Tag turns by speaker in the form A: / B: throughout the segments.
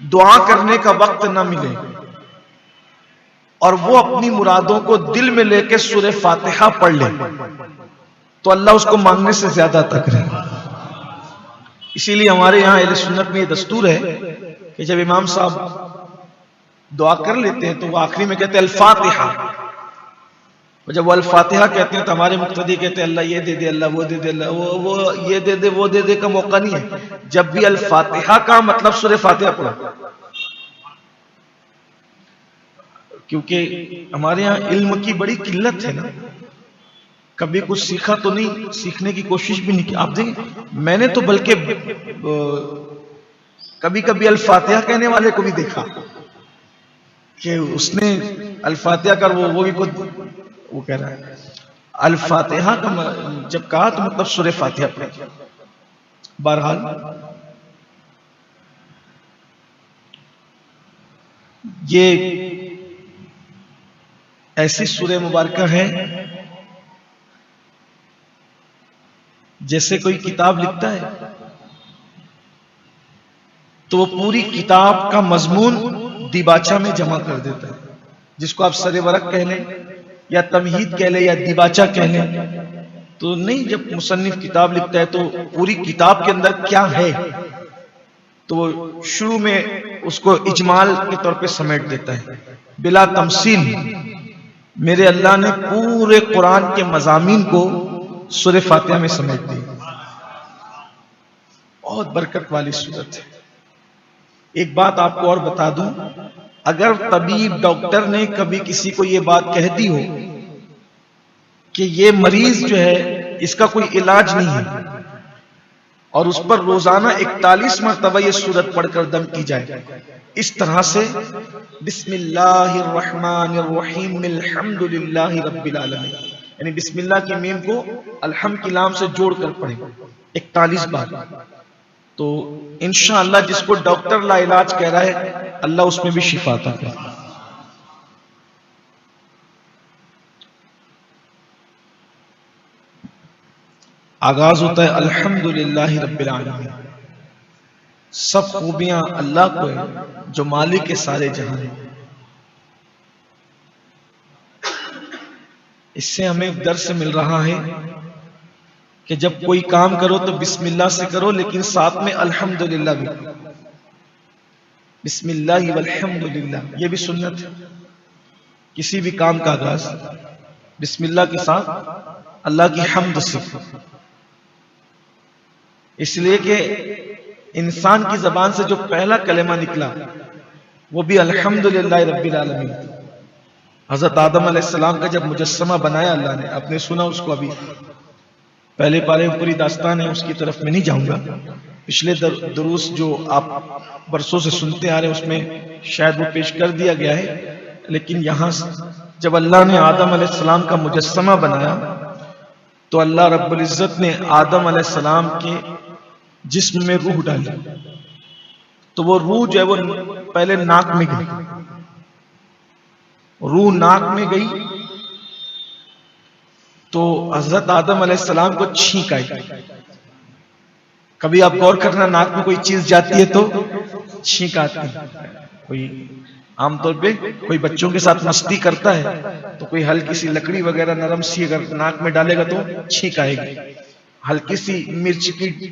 A: دعا کرنے کا وقت نہ ملے اور وہ اپنی مرادوں کو دل میں لے کے سورہ فاتحہ پڑھ لے تو اللہ اس کو مانگنے سے زیادہ عطا کرے. اسی لیے ہمارے یہاں اہل سنت میں یہ دستور ہے کہ جب امام صاحب دعا کر لیتے ہیں تو وہ آخری میں کہتے ہیں الفاتحہ. اور جب وہ الفاتحہ کہتے ہیں تو ہمارے مقتدی کہتے ہیں اللہ یہ دے دے، اللہ وہ دے دے، اللہ وہ یہ دے دے، وہ دے دے کا موقع نہیں ہے. جب بھی الفاتحہ کا مطلب سورہ فاتحہ پڑھو، کیونکہ ہمارے ہاں علم کی بڑی قلت ہے نا. کبھی کچھ سیکھا تو نہیں، سیکھنے کی کوشش بھی نہیں کی. آپ دیکھیں میں نے تو بلکہ کبھی کبھی الفاتحہ کہنے والے کو بھی دیکھا کہ اس نے الفاتحہ کر وہ بھی خود وہ کہہ رہا ہے الفاتحہ کا جب کہا تو مطلب سورہ فاتحہ پڑھی. بہرحال یہ ایسی سورہ مبارکہ ہے جیسے کوئی کتاب لکھتا ہے تو وہ پوری کتاب کا مضمون دیباچہ میں جمع کر دیتا ہے، جس کو آپ سر ورق کہہ لیں یا تمہید کہہ لیں یا دیباچہ کہہ لیں. تو نہیں، جب مصنف کتاب لکھتا ہے تو پوری کتاب کے اندر کیا ہے تو وہ شروع میں اس کو اجمال کے طور پہ سمیٹ دیتا ہے بلا تمثیل. میرے اللہ نے پورے قرآن کے مضامین کو سورہ فاتحہ میں سمیٹ دی. بہت برکت والی سورت ہے. ایک بات آپ کو اور بتا دوں، اگر طبیب ڈاکٹر نے کبھی کسی کو یہ بات کہہ دی ہو کہ یہ مریض جو ہے اس کا کوئی علاج نہیں ہے اور اس پر روزانہ 41 مرتبہ یہ سورت پڑھ کر دم کی جائے اس طرح سے بسم اللہ الرحمن الرحیم الحمد للہ رب العالمین، یعنی بسم اللہ کی میم کو الحمد کی لام سے جوڑ کر پڑھیں 41 بار، تو انشاءاللہ جس کو ڈاکٹر لا علاج کہہ رہا ہے اللہ اس میں بھی شفا عطا کرے. آغاز ہوتا ہے الحمدللہ رب العالمین. سب خوبیاں اللہ کو ہیں جو مالک سارے جہان ہیں. اس سے ہمیں درس مل رہا ہے کہ جب کوئی کام کرو تو بسم اللہ سے کرو، لیکن ساتھ میں الحمدللہ بھی. بسم اللہ والحمدللہ یہ بھی سنت ہے. کسی بھی کام کا آغاز بسم اللہ کے ساتھ اللہ کی حمد سے، اس لیے کہ انسان کی زبان سے جو پہلا کلمہ نکلا وہ بھی الحمدللہ رب العالمین. حضرت آدم علیہ السلام کا جب مجسمہ بنایا اللہ نے، آپ نے سنا اس کو، ابھی پہلے پارے پوری داستان ہے اس کی طرف میں نہیں جاؤں گا. پچھلے دروس جو آپ برسوں سے سنتے آ رہے ہیں اس میں شاید وہ پیش کر دیا گیا ہے، لیکن یہاں جب اللہ نے آدم علیہ السلام کا مجسمہ بنایا تو اللہ رب العزت نے آدم علیہ السلام کے جسم میں روح ڈالی. تو وہ روح جو ہے وہ پہلے ناک میں گئی، روح ناک میں گئی تو حضرت آدم علیہ السلام کو چھینک آئی. کبھی آپ غور کرنا، ناک میں کوئی چیز جاتی ہے تو چھینک آتی ہے. کوئی عام طور پہ کوئی بچوں کے ساتھ مستی کرتا ہے تو کوئی ہلکی سی لکڑی وغیرہ نرم سی اگر ناک میں ڈالے گا تو چھینک آئے گی. ہلکی سی مرچ کی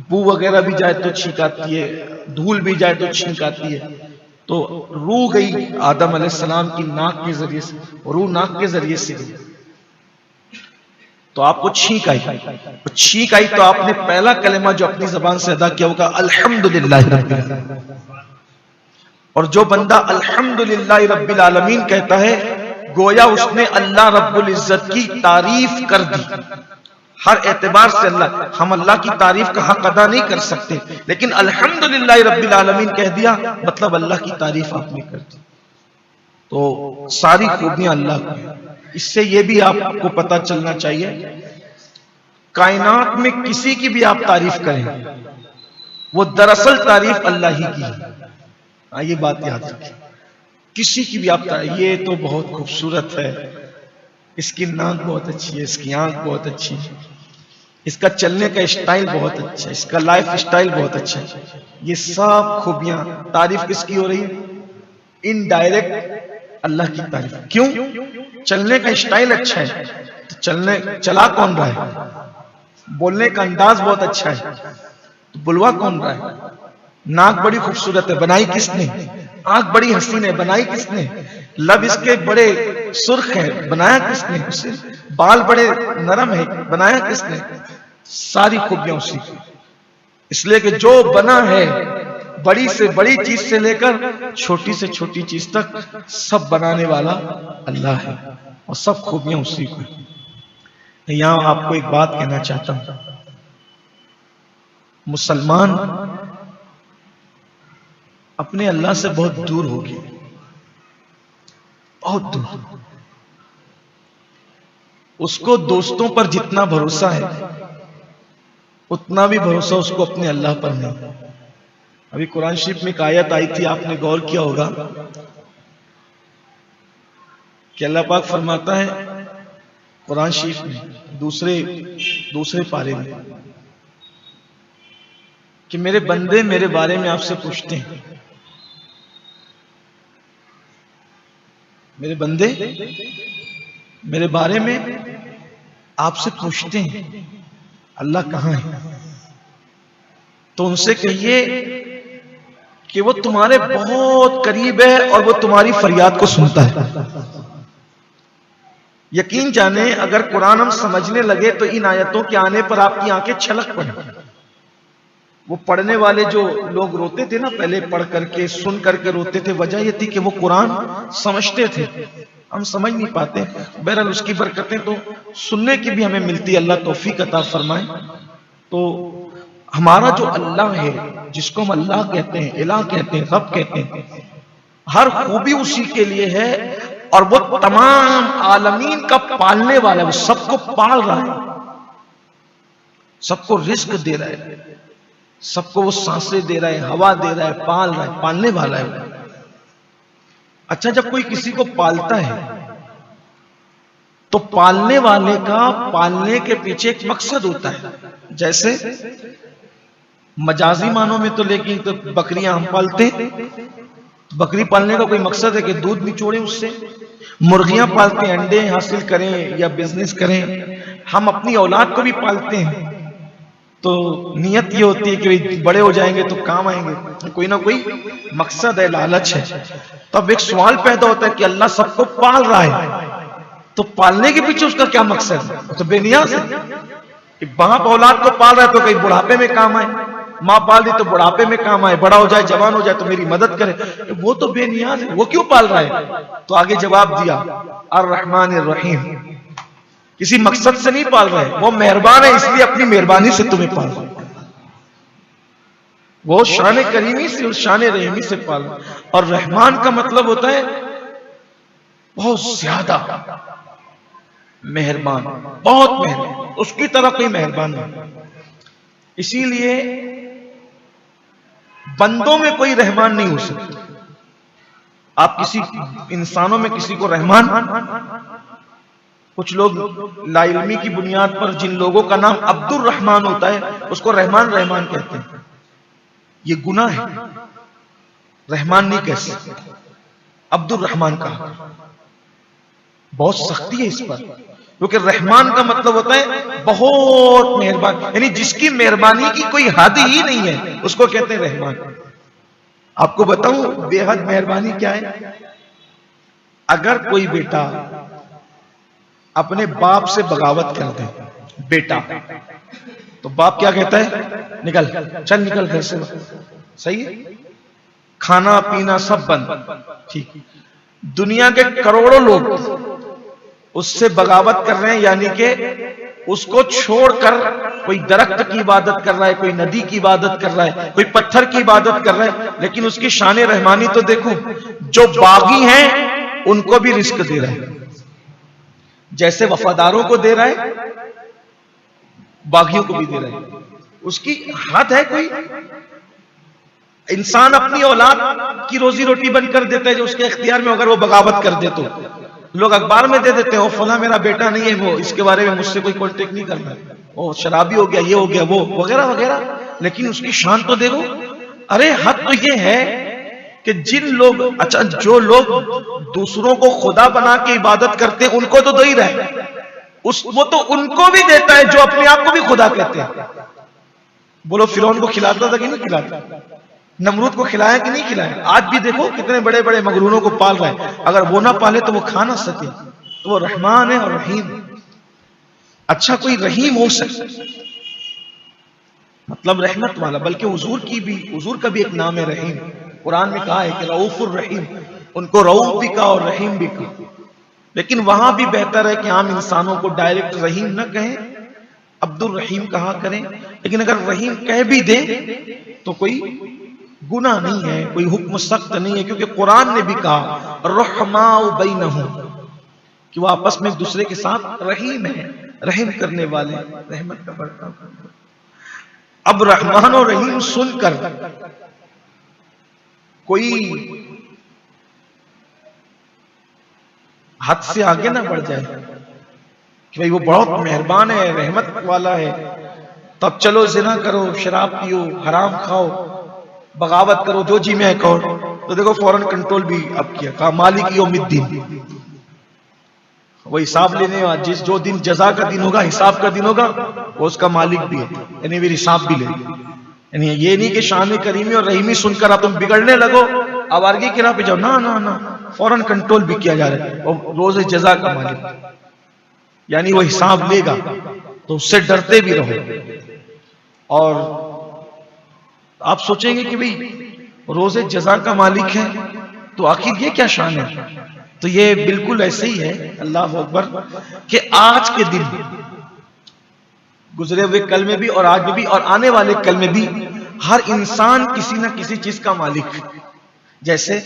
A: بو وغیرہ بھی جائے تو چھینک آتی ہے، دھول بھی جائے تو چھینک آتی ہے. تو روح گئی آدم علیہ السلام کی ناک کے ذریعے سے، روح ناک کے ذریعے سے گئی تو آپ کو چھینک آئی. چھینک آئی تو آپ نے پہلا کلمہ جو اپنی زبان سے ادا کیا ہوگا الحمدللہ رب العالمین. اور جو بندہ الحمدللہ رب العالمین کہتا ہے گویا اس نے اللہ رب العزت کی تعریف کر دی. ہر اعتبار سے ہم اللہ کی تعریف کا حق ادا نہیں کر سکتے، لیکن الحمدللہ رب العالمین کہہ دیا مطلب اللہ کی تعریف آپ نے کر دی. تو ساری خوبیاں اللہ کو ہیں. اس سے یہ بھی آپ کو پتہ چلنا چاہیے کائنات میں کسی کی بھی آپ تعریف کریں وہ دراصل تعریف اللہ ہی کی ہے. یہ بات یاد رکھیں، کسی کی بھی آپ تعریف، یہ تو بہت خوبصورت ہے، اس کی ناک بہت اچھی ہے، اس کی آنکھ بہت اچھی ہے، اس کا چلنے کا اسٹائل بہت اچھا ہے، اس کا لائف اسٹائل بہت اچھا ہے. یہ سب خوبیاں تعریف کس کی ہو رہی ہے؟ انڈائریکٹ اللہ کی تعریف. کیوں؟ چلنے کا اسٹائل اچھا ہے تو چلا کون رہا ہے؟ بولنے کا انداز بہت اچھا ہے تو بلوا کون رہا ہے؟ ناک بڑی خوبصورت ہے، بنائی کس نے؟ آنکھ بڑی حسین ہے، بنائی کس نے؟ لب اس کے بڑے سرخ ہیں، بنایا کس نے اسے؟ بال بڑے نرم ہیں، بنایا کس نے؟ ساری خوبیاں اسی کی. اس لیے کہ جو بنا ہے بڑی سے بڑی چیز سے لے کر چھوٹی سے چھوٹی چیز تک سب بنانے والا اللہ ہے اور سب خوبیاں اسی کو. یہاں آپ کو ایک بات کہنا چاہتا ہوں، مسلمان اپنے اللہ سے بہت دور ہو گئے، بہت دور. اس کو دوستوں پر جتنا بھروسہ ہے اتنا بھی بھروسہ اس کو اپنے اللہ پر نہیں. ابھی قرآن شریف میں ایک آیت آئی تھی، آپ نے غور کیا ہوگا کہ اللہ پاک فرماتا ہے قرآن شریف میں دوسرے پارے میں کہ میرے بندے میرے بارے میں آپ سے پوچھتے ہیں، میرے بندے میرے بارے میں آپ سے پوچھتے ہیں اللہ کہاں ہے؟ تو ان سے کہیے کہ وہ تمہارے بہت قریب ہے اور وہ تمہاری فریاد کو سنتا ہے. یقین جانے اگر قرآن ہم سمجھنے لگے تو ان آیتوں کے آنے پر آپ کی آنکھیں چھلک پڑیں. وہ پڑھنے والے جو لوگ روتے تھے نا پہلے، پڑھ کر کے سن کر کے روتے تھے، وجہ یہ تھی کہ وہ قرآن سمجھتے تھے، ہم سمجھ نہیں پاتے. بہرحال اس کی برکتیں تو سننے کی بھی ہمیں ملتی ہے، اللہ توفیق عطا فرمائے. تو ہمارا جو اللہ ہے جس کو ہم اللہ کہتے ہیں، الہ کہتے ہیں، رب کہتے ہیں، ہر خوبی اسی کے لیے ہے اور وہ تمام عالمین کا پالنے والا ہے. وہ سب کو پال رہا ہے، سب کو رزق دے رہا ہے، سب کو وہ سانسیں دے رہا ہے، ہوا دے رہا ہے، پال رہا ہے، پالنے والا ہے. اچھا جب کوئی کسی کو پالتا ہے تو پالنے والے کا پالنے کے پیچھے ایک مقصد ہوتا ہے. جیسے مجازی معنوں میں تو لیکن تو بکریاں ہم پالتے ہیں، بکری پالنے کا کوئی مقصد ہے کہ دودھ نچوڑیں اس سے. مرغیاں پالتے ہیں انڈے حاصل کریں یا بزنس کریں. ہم اپنی اولاد کو بھی پالتے ہیں تو نیت یہ ہوتی ہے کہ بڑے ہو جائیں گے تو کام آئیں گے، کوئی نہ کوئی مقصد ہے، لالچ ہے. تو اب ایک سوال پیدا ہوتا ہے کہ اللہ سب کو پال رہا ہے تو پالنے کے پیچھے اس کا کیا مقصد ہے؟ تو بے نیاز ہے. باپ اولاد کو پال رہا ہے تو کہیں بڑھاپے میں کام آئے، ماں پال دی تو بڑھاپے میں کام آئے، بڑا ہو جائے جوان ہو جائے تو میری مدد کرے. وہ تو بے نیاز ہے، وہ کیوں پال رہا ہے؟ تو آگے جواب دیا الرحمن الرحیم، کسی مقصد سے نہیں پال رہے، وہ مہربان ہے اس لیے اپنی مہربانی سے تمہیں پال رہا ہے. وہ شان کریمی سے اور شان رحیمی سے پال رہا ہے. اور رحمان کا مطلب ہوتا ہے بہت زیادہ مہربان، بہت مہربان، اس کی طرح کوئی مہربان نہیں. اسی لیے بندوں میں کوئی رحمان نہیں ہو سکتا. آپ کسی انسانوں میں کسی کو رحمان، کچھ لوگ لا علمی کی بنیاد پر جن لوگوں کا نام عبد الرحمان ہوتا ہے اس کو رحمان رحمان کہتے ہیں. یہ گناہ ہے، رحمان نہیں کہہ سکتے، عبد الرحمان کا بہت سختی ہے اس پر، کیونکہ رحمان کا مطلب ہوتا ہے بہت مہربان، یعنی جس کی مہربانی کی کوئی حد ہی نہیں ہے اس کو کہتے ہیں رحمان. آپ کو بتاؤں بے حد مہربانی کیا ہے؟ اگر کوئی بیٹا اپنے باپ سے بغاوت کر دے، بیٹا، تو باپ کیا کہتا ہے؟ نکل، چل نکل گھر سے. صحیح ہے؟ کھانا پینا سب بند. ٹھیک، دنیا کے کروڑوں لوگ اس سے بغاوت کر رہے ہیں، یعنی کہ اس کو چھوڑ کر کوئی درخت کی عبادت کر رہا ہے، کوئی ندی کی عبادت کر رہا ہے، کوئی پتھر کی عبادت کر رہا ہے، لیکن اس کی شان رحمانی تو دیکھو، جو باغی ہیں ان کو بھی رزق دے رہا ہے، جیسے وفاداروں کو دے رہا ہے باغیوں کو بھی دے رہا ہے. اس کی حد ہے کوئی؟ انسان اپنی اولاد کی روزی روٹی بند کر دیتا ہے جو اس کے اختیار میں، اگر وہ بغاوت کر دے تو لوگ اخبار میں دے دیتے ہیں فلاں میرا بیٹا نہیں ہے، وہ اس کے بارے میں مجھ سے کوئی کانٹیکٹ نہیں کرنا. وہ شرابی ہو گیا، یہ ہو گیا، وہ وغیرہ وغیرہ، لیکن اس کی شان تو دیکھو. ارے حق تو یہ ہے کہ جن لوگ، اچھا جو لوگ دوسروں کو خدا بنا کے عبادت کرتے ہیں ان کو تو دے ہی رہا ہے، وہ تو ان کو بھی دیتا ہے جو اپنے آپ کو بھی خدا کہتے ہیں. بولو فرعون کو کھلاتا تھا کہ نہیں کھلاتا؟ نمرود کو کھلایا کہ نہیں کھلایا؟ آج بھی دیکھو کتنے بڑے بڑے مغروروں کو پال رہا ہے. اگر وہ نہ پالے تو وہ کھا نہ سکے. تو وہ رحمان ہے اور رحیم. اچھا کوئی رحیم ہو سکتا، مطلب رحمت والا، بلکہ حضور کا بھی ایک نام ہے رحیم. قرآن میں کہا ہے کہ رؤوف الرحیم، ان کو رؤوف بھی کہا اور رحیم بھی کہا. لیکن وہاں بھی بہتر ہے کہ عام انسانوں کو ڈائریکٹ رحیم نہ کہیں، عبد الرحیم کہا کریں. لیکن اگر رحیم کہہ بھی دیں تو کوئی گناہ نہیں ہے، کوئی حکم سخت نہیں ہے، کیونکہ قرآن نے بھی کہا رحماء بینہم، کہ وہ آپس میں ایک دوسرے کے ساتھ رحیم ہے، رحم کرنے والے، رحمت کا برتاؤ کرنے والے. اب رحمان و رحیم سن کر کوئی حد سے آگے نہ بڑھ جائے کہ بھئی وہ بہت مہربان ہے، رحمت والا ہے، تب چلو زنا کرو، شراب پیو، حرام کھاؤ، بغاوت کرو، جو جی میں کہو. تو دیکھو فوراً کنٹرول بھی اب کیا، کہا مالک یوم الدین، وہ حساب لینے والا، جو دن جزا کا دن ہوگا، حساب کا دن ہوگا، وہ اس کا مالک بھی ہے، یعنی پھر حساب بھی لے. یعنی یہ نہیں کہ شان کریمی اور رحیمی سن کر آپ تم بگڑنے لگو، آوارگی کی راہ پہ جاؤ، نہ نہ نہ، فوراً کنٹرول بھی کیا جا رہا ہے. اور روز جزا کا مالک، یعنی وہ حساب لے گا، تو اس سے ڈرتے بھی رہو. اور آپ سوچیں گے کہ بھئی روز جزا کا مالک ہے تو آخر یہ کیا شان ہے؟ تو یہ بالکل ایسے ہی ہے، اللہ اکبر، کہ آج کے دن، گزرے ہوئے کل میں بھی اور آج میں بھی اور آنے والے کل میں بھی، ہر انسان کسی نہ کسی چیز کا مالک. جیسے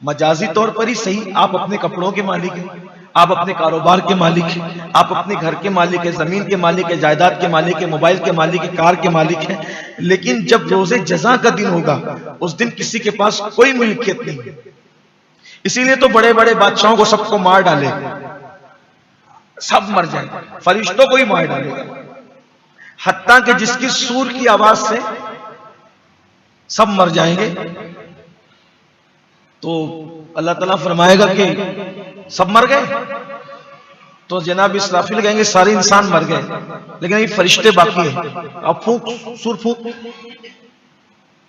A: مجازی طور پر ہی صحیح، آپ اپنے کپڑوں کے مالک ہیں، آپ اپنے کاروبار کے مالک ہیں، آپ اپنے گھر کے مالک ہیں، زمین کے مالک ہیں، جائیداد کے مالک ہیں، موبائل کے مالک ہیں، کار کے مالک ہیں. لیکن جب روز جزا کا دن ہوگا، اس دن کسی کے پاس کوئی ملکیت نہیں. اسی لیے تو بڑے بڑے بادشاہوں کو سب کو مار ڈالے، سب مر جائیں، فرشتوں کو ہی مار ڈالے گا، حتیٰ کہ جس کی سور کی آواز سے سب مر جائیں گے. تو اللہ تعالیٰ فرمائے گا کہ سب مر گئے، تو جناب اسرافیل کہیں گے سارے انسان مر گئے، لیکن یہ فرشتے باقی ہیں، اب پھونک، سور پھونک.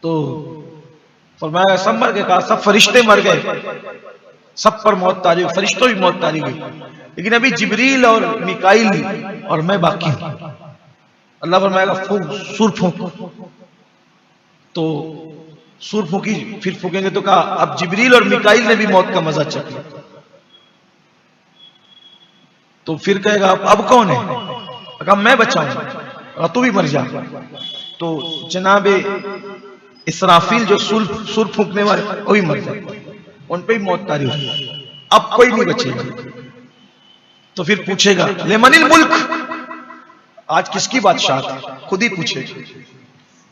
A: تو فرمایا گا سب مر گئے، کہا سب فرشتے مر گئے، سب پر موت طاری ہوئی، فرشتوں بھی موت طاری ہوئی، لیکن ابھی جبریل اور میکائیل اور میں باقی ہوں. اللہ فرمائے گا پھونک، سور پھونک. تو سور پھونکی، پھر پھونکیں گے تو کہا اب جبریل اور میکائیل نے بھی موت کا مزہ چکھ لیا. تو پھر کہے گا اب کون ہے؟ کہا میں بچاؤں اور تو بھی مر جا. تو جناب اسرافیل جو سور پھونکنے والے وہ بھی مر جائے، ان پہ بھی موت طاری ہوئی، اب کوئی نہیں بچے گا. تو پھر پوچھے گا لمن الملک، آج کس کی بادشاہت ہے؟ خود ہی پوچھے گا.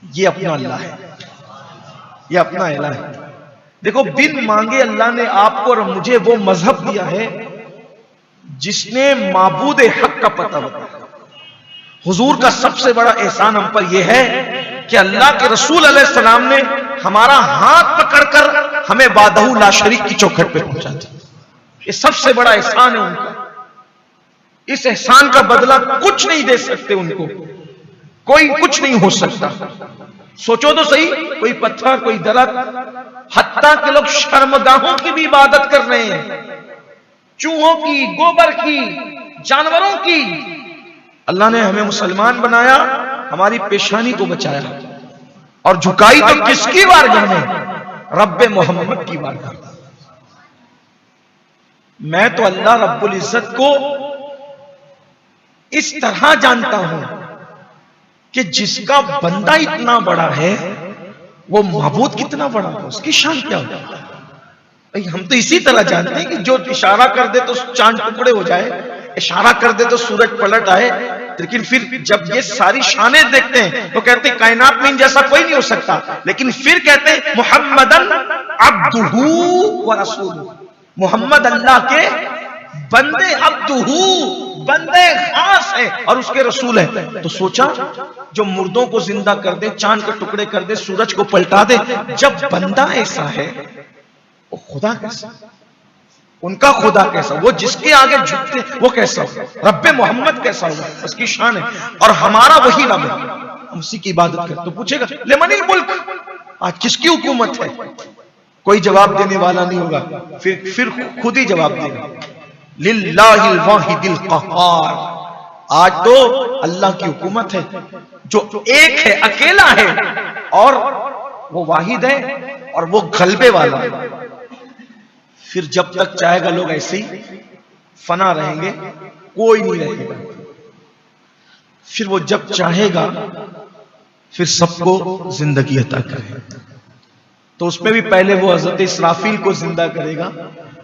A: یہ اپنا اللہ ہے، یہ اپنا الہ ہے. دیکھو بن مانگے اللہ نے آپ کو اور مجھے وہ مذہب دیا ہے جس نے معبود حق کا پتہ بتایا. حضور کا سب سے بڑا احسان ہم پر یہ ہے کہ اللہ کے رسول علیہ السلام نے ہمارا ہاتھ پکڑ کر ہمیں وحدہ لا شریک کی چوکھٹ پہ پہنچا دیا. یہ سب سے بڑا احسان ہے ان کا. اس احسان کا بدلہ کچھ نہیں دے سکتے ان کو، کوئی کچھ نہیں ہو سکتا. سوچو تو صحیح، کوئی پتھر، کوئی درخت، حتیٰ کہ لوگ شرمگاہوں کی بھی عبادت کر رہے ہیں، چوہوں کی، گوبر کی، جانوروں کی. اللہ نے ہمیں مسلمان بنایا، ہماری پیشانی کو بچایا، اور جھکائی تو کس کی بارگاہ میں؟ رب محمد کی بارگاہ. میں تو اللہ رب العزت کو اس طرح جانتا ہوں کہ جس کا بندہ اتنا بڑا ہے وہ معبود کتنا بڑا ہے، اس کی شان کیا ہوگا. ہم تو اسی طرح جانتے ہیں کہ جو اشارہ کر دے تو چاند ٹکڑے ہو جائے، اشارہ کر دے تو سورج پلٹ آئے. لیکن پھر جب یہ ساری شانیں دیکھتے ہیں تو کہتے ہیں کائنات میں ان جیسا کوئی نہیں ہو سکتا. لیکن پھر کہتے ہیں محمدن عبدہ و رسولہ، محمد اللہ کے بندے عبدہو، بندے خاص ہے اور اس کے رسول ہے. تو سوچا جو مردوں کو زندہ کر دے، چاند کے ٹکڑے کر دے، سورج کو پلٹا دے، جب بندہ ایسا ہے وہ خدا کیسا، ان کا خدا کیسا، وہ جس کے آگے جھکتے وہ کیسا ہوگا، رب محمد کیسا ہوگا، اس کی شان ہے. اور ہمارا وہی رب ہے، ہم اسی کی عبادت کرتے. تو پوچھے گا لمن الملک، آج کس کی حکومت ہے؟ کوئی جواب دینے والا نہیں ہوگا. پھر خود ہی جواب دے گا، للہ الواحد القہار. آج تو اللہ کی حکومت ہے جو ایک ہے، اکیلا ہے، اور وہ واحد ہے اور وہ غلبے والا ہے. پھر جب تک چاہے گا لوگ ایسے ہی فنا رہیں گے، کوئی نہیں رہے گا. پھر وہ جب چاہے گا پھر سب کو زندگی عطا کرے. تو اس میں بھی پہلے وہ حضرت اسرافیل کو زندہ کرے گا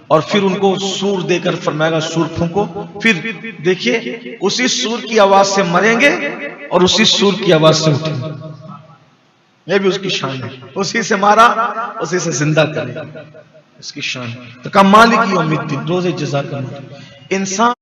A: اور پھر ان کو سور دے کر فرمائے گا سور پھونکو. پھر دیکھیے اسی سور کی آواز سے مریں گے اور اسی سور کی آواز سے اٹھیں گے. یہ بھی اس کی شان ہے، اسی سے مارا اسی سے زندہ کرے گا، اس کی شان ہے. تو کہا مالک یوم الدین، روز جزا کا انسان